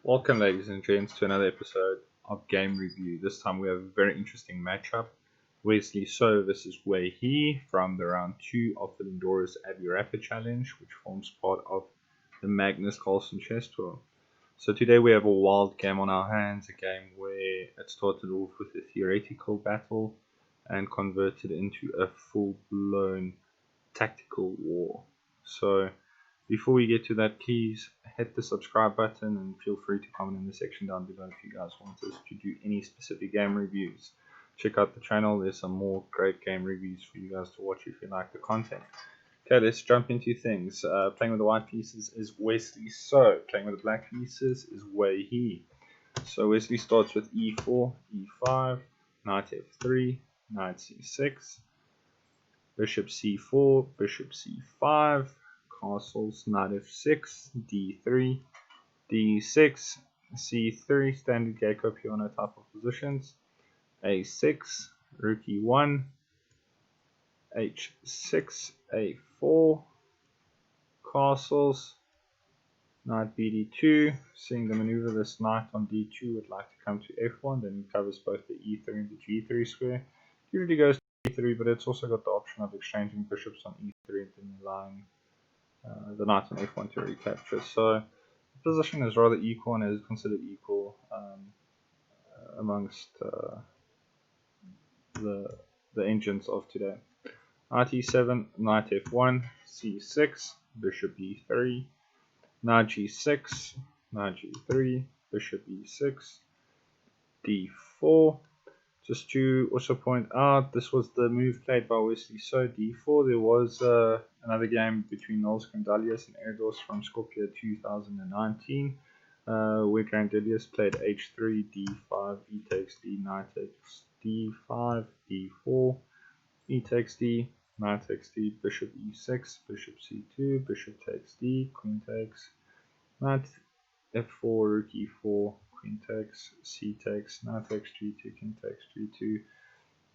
Welcome ladies and gents to another episode of Game Review. This time we have a very interesting matchup. Wesley versus WhiteElo from the round 2 of the Lindores Abbey Rapid challenge, which forms part of the Magnus Carlsen Chess Tour. So today we have a wild game on our hands, a game where it started off with a theoretical battle and converted into a full-blown tactical war. So before we get to that, please hit the subscribe button and feel free to comment in the section down below if you guys want us to do any specific game reviews. Check out the channel, there's some more great game reviews for you guys to watch if you like the content. Okay, let's jump into things. Playing with the white pieces is Wesley, so playing with the black pieces is WhiteElo. So Wesley starts with e4, e5, knight f3, knight c6, bishop c4, bishop c5, castles, knight f6, d3, d6, c3, standard Gecko piano type of positions, a6, rook e1, h6, a4, castles, knight bd2. Seeing the maneuver, this knight on d2 would like to come to f1, then he covers both the e3 and the g3 square. Usually goes to e3, but it's also got the option of exchanging bishops on e3 and then allowing the knight on f1 to recapture. So the position is rather equal and is considered equal amongst the engines of today. Knight e7, knight f1, c6, bishop e3, knight g6, knight g3, bishop e6, d4. Just to also point out, this was the move played by Wesley. So d4, there was another game between Knowles Grandelius and Erdos from Skopje 2019, where Grandelius played h3, d5, e takes d, knight takes d5, d4, e takes d, knight takes d, bishop e6, bishop c2, bishop takes d, queen takes, knight f4, rook e4, queen takes, c takes, knight takes g2, king takes g2,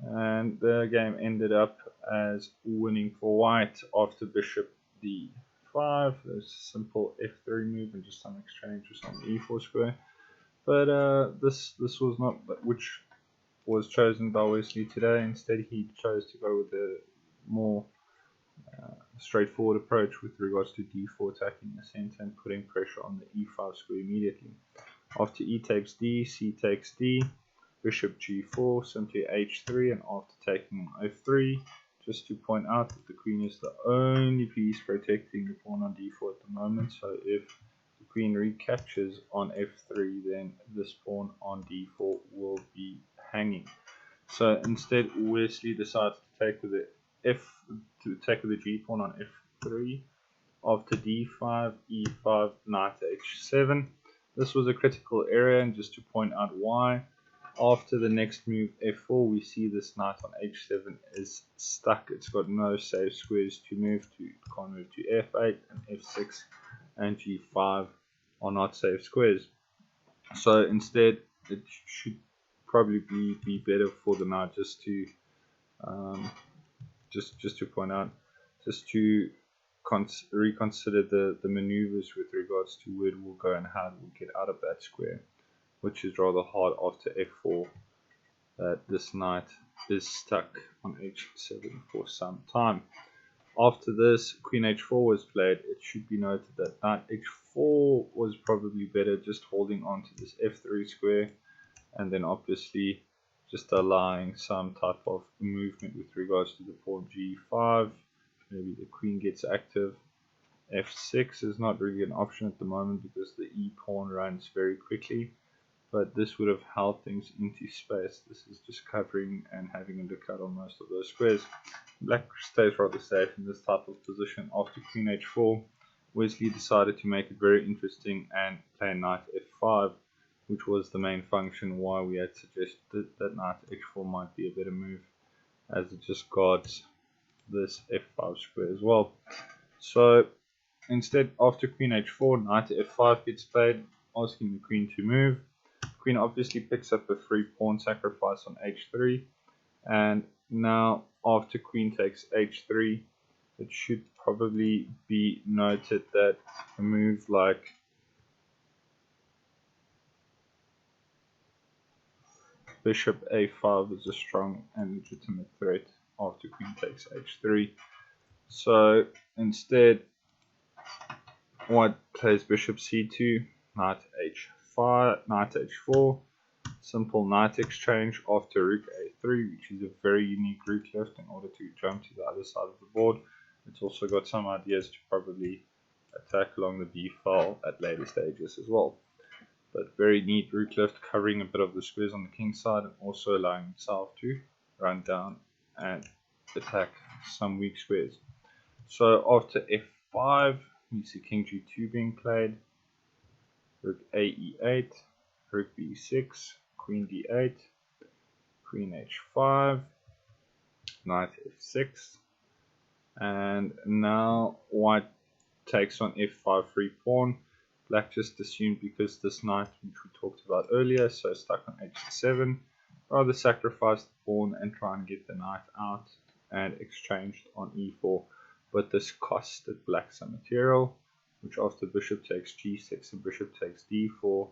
and the game ended up as winning for white after bishop d5. There's a simple f3 move and just some exchanges on the e4 square, but this was not which was chosen by Wesley today. Instead, he chose to go with the more straightforward approach with regards to d4, attacking the center and putting pressure on the e5 square immediately. After e takes d, c takes d, bishop g4, simply h3, and after taking on f3, just to point out that the queen is the only piece protecting the pawn on d4 at the moment, so if the queen recaptures on f3, then this pawn on d4 will be hanging. So instead, Wesley decided to take with the g pawn on f3. After d5, e5, knight h7. This was a critical area, and just to point out why, after the next move f4, we see this knight on h7 is stuck. It's got no safe squares to move to. It can't move to f8, and f6 and g5 are not safe squares. So instead, it should probably be better for the knight just to point out, just to reconsider the maneuvers with regards to where it will go and how it will get out of that square, which is rather hard after f4, that this knight is stuck on h7 for some time. After this, queen h4 was played. It should be noted that knight h4 was probably better, just holding on to this f3 square, and then obviously just allowing some type of movement with regards to the pawn g5. Maybe the queen gets active. f6 is not really an option at the moment because the e pawn runs very quickly, but this would have held things into space. This is just covering and having a look out on most of those squares. Black stays rather safe in this type of position. After queen h4, Wesley decided to make it very interesting and play knight f5, which was the main function why we had suggested that knight h4 might be a better move, as it just guards this f5 square as well. So instead, after queen h4, knight f5 gets played, asking the queen to move. Queen obviously picks up a free pawn sacrifice on h3, and now after queen takes h3, it should probably be noted that a move like bishop a5 is a strong and legitimate threat after queen takes h3. So instead, white plays bishop c2, knight h5, knight h4, simple knight exchange after rook a3, which is a very unique rook left in order to jump to the other side of the board. It's also got some ideas to probably attack along the b file at later stages as well. But very neat rook left, covering a bit of the squares on the king side and also allowing himself to run down and attack some weak squares. So after f5, we see king g2 being played, rook a e8, rook b6, queen d8, queen h5, knight f6, and now white takes on f5 free pawn. Black just assumed because this knight, which we talked about earlier, so stuck on h7, rather sacrifice the pawn and try and get the knight out and exchanged on e4. But this costed black some material, which after bishop takes g6 and bishop takes d4,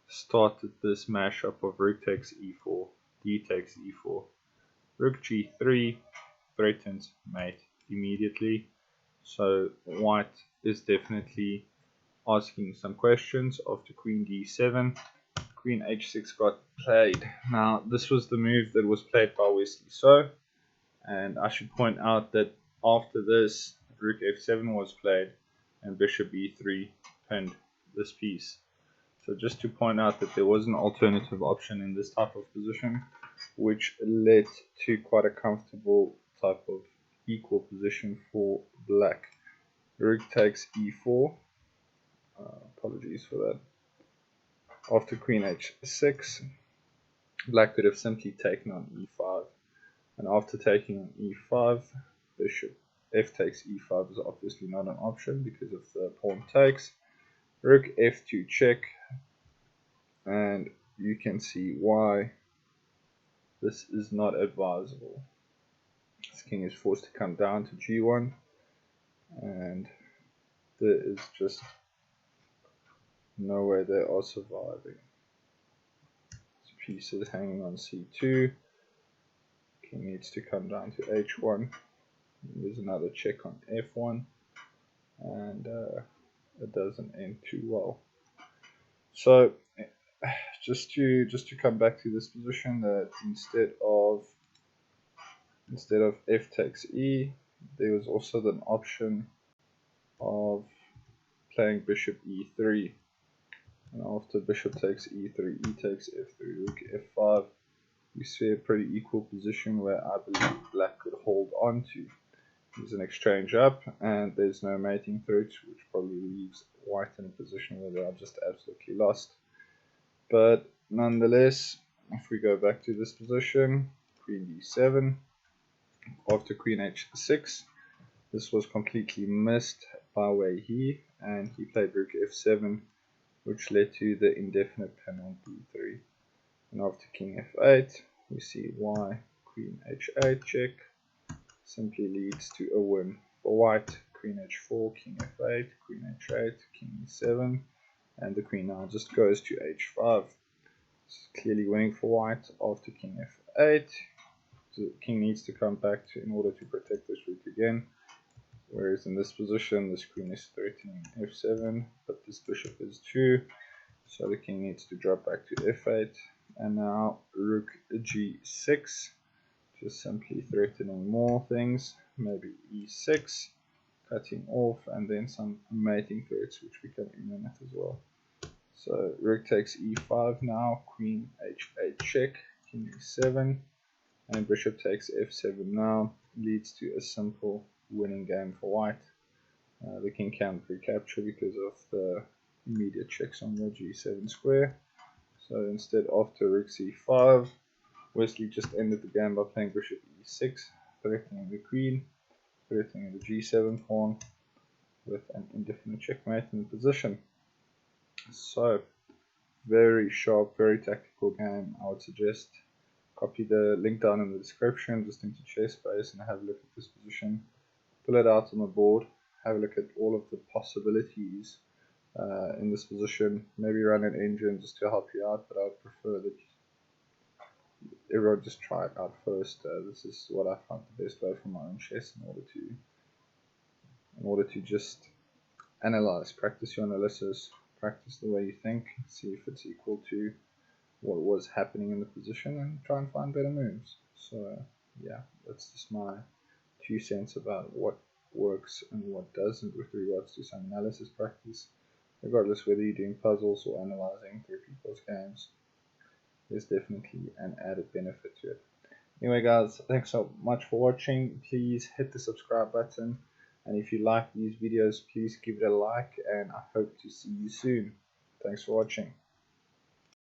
started this mashup of rook takes e4, d takes e4, rook g3 threatens mate immediately. So white is definitely asking some questions after queen d7. Queen h6 got played. Now this was the move that was played by Wesley. So, and I should point out that after this, rook f7 was played and bishop e3 pinned this piece. So just to point out that there was an alternative option in this type of position, which led to quite a comfortable type of equal position for black. Rook takes e4. Apologies for that. After queen h6, black could have simply taken on e5. And after taking on e5, bishop f takes e5 is obviously not an option because of the pawn takes. Rook f2 check, and you can see why this is not advisable. This king is forced to come down to g1, and there is just no way they are surviving. This piece is hanging on c2. King needs to come down to h1. There's another check on f1, and it doesn't end too well. So just to come back to this position, that instead of f takes e, there was also an option of playing bishop e3, and after bishop takes e3, e takes f3, rook f5, you see a pretty equal position where I believe black could hold on to. There's an exchange up, and there's no mating threat, which probably leaves white in a position where they are just absolutely lost. But nonetheless, if we go back to this position, queen d7, after queen h6, this was completely missed by WhiteElo, and he played rook f7, which led to the indefinite pin on b3. And after king f8, we see why queen h8 check simply leads to a win for white. Queen h4, king f8, queen h8, king e7, and the queen now just goes to h5. It's clearly winning for white. After king f8, the king needs to come back in order to protect this rook again. Whereas in this position, this queen is threatening f7, but this bishop is 2, so the king needs to drop back to f8. And now rook g6, just simply threatening more things, maybe e6, cutting off, and then some mating threats which become imminent as well. So rook takes e5 now, queen h8 check, king e7, and bishop takes f7 now, leads to a simple winning game for white. The king can't recapture because of the immediate checks on the g7 square. So instead, after rook c5, Wesley just ended the game by playing bishop e6, threatening the queen, threatening the g7 pawn, with an indefinite checkmate in the position. So, very sharp, very tactical game. I would suggest copy the link down in the description just into ChessBase and have a look at this position. Pull it out on the board, have a look at all of the possibilities in this position. Maybe run an engine just to help you out, but I would prefer that everyone just try it out first. This is what I found the best way for my own chess in order to just analyze, practice your analysis, practice the way you think, see if it's equal to what was happening in the position, and try and find better moves. So yeah, that's just my 2 cents about what works and what doesn't with regards to some analysis practice. Regardless whether you're doing puzzles or analyzing through people's games, there's definitely an added benefit to it. Anyway guys, thanks so much for watching. Please hit the subscribe button, and if you like these videos, please give it a like, and I hope to see you soon. Thanks for watching.